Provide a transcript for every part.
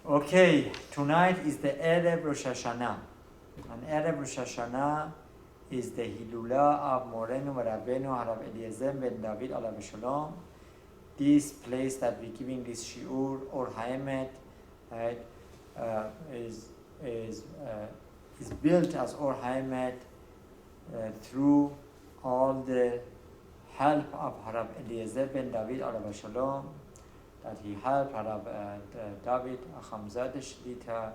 Okay, tonight is the Erev Rosh Hashanah. And Erev Rosh Hashanah is the Hilula of Morenu Rabbenu Harav Eliezer ben David alav Shalom. This place that we're giving this Shiur or Haemet, right, is built as Or Haemet through all the help of Harav Eliezer ben David alav Shalom, that he helped Harav David Achamzad Shlita,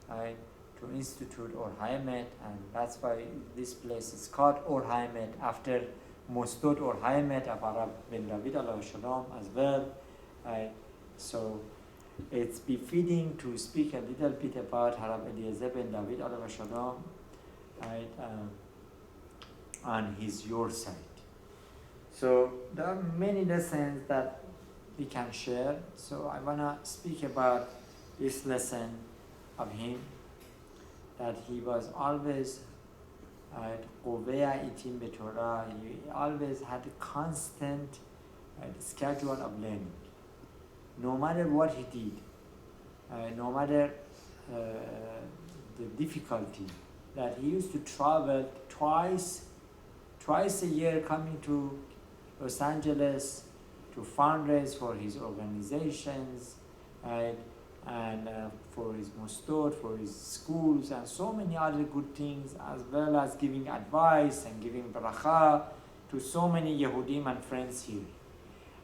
right, to institute Or Haemet, and that's why this place is called Or Haemet after Mosdot Or Haemet of Harav ben David alav Shalom as well. Right. So it's befitting to speak a little bit about Harav Eliezer ben David alav Shalom, right, on his yortzeit. So there are many lessons that we can share. So I want to speak about this lesson of him, that he was always qovea itim betorah. He always had a constant schedule of learning. No matter what he did, no matter the difficulty, that he used to travel twice a year, coming to Los Angeles to fundraise for his organizations, right, and for his mosdot, for his schools, and so many other good things, as well as giving advice and giving bracha to so many Yehudim and friends here.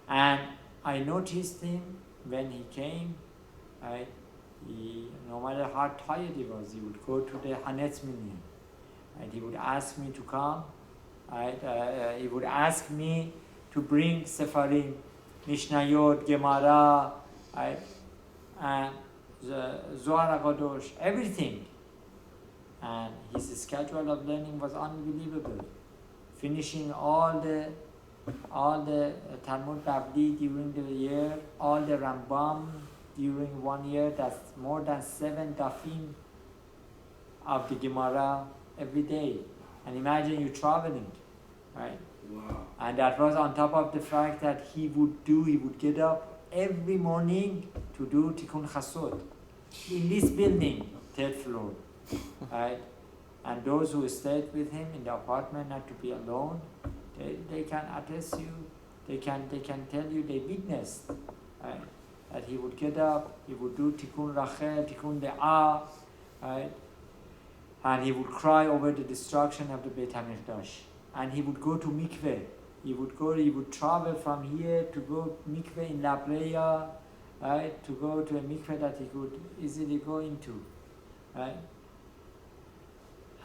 And I noticed him when he came, right, no matter how tired he was, he would go to the Hanetz Minyan, and he would ask me to come, right, he would ask me to bring Sefarim, Mishnayot, Gemara, right, and Zohar HaKadosh, everything. And his schedule of learning was unbelievable. Finishing all the Talmud Bavli during the year, all the Rambam during 1 year, that's more than 7 dafim of the Gemara every day. And imagine you traveling, right? Wow. And that was on top of the fact that he would get up every morning to do Tikkun Chasod in this building, 3rd floor, right? And those who stayed with him in the apartment, not to be alone, they can attest you, they can tell you they witnessed, right? That he would get up, he would do Tikkun Rachel, Tikkun De'ah, right? And he would cry over the destruction of the Beit HaMikdash. And he would go to mikveh. He would travel from here to go mikveh in La Brea, right? To go to a mikveh that he could easily go into, right?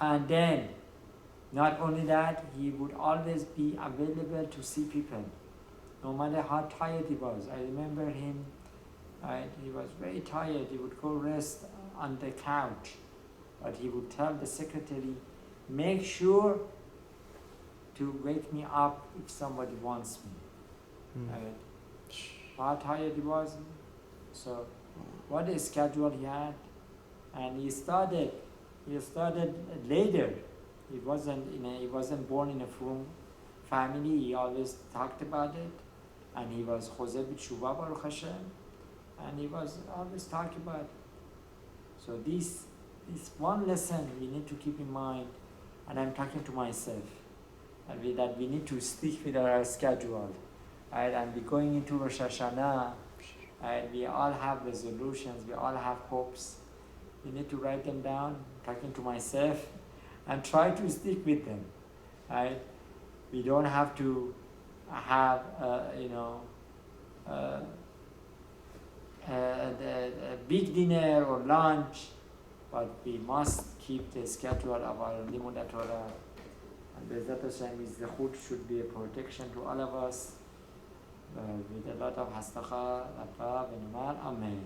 And then, not only that, he would always be available to see people, no matter how tired he was. I remember him, right? He was very tired. He would go rest on the couch, but he would tell the secretary, make sure to wake me up if somebody wants me. How tired he was. So what a schedule he had. And he started later. He wasn't born in a frum family. He always talked about it. And he was Chozeh b'tshuva Baruch Hashem. And he was always talking about it. So this one lesson we need to keep in mind, and I'm talking to myself, that we need to stick with our schedule, right? And we're going into Rosh Hashanah, right? We all have resolutions, we all have hopes. We need to write them down, talking to myself, and try to stick with them, right? We don't have to have, a big dinner or lunch, but we must keep the schedule of our Limud Torah. And Bezat Hashem, his zechut should be a protection to all of us, with a lot of hastacha, Amen.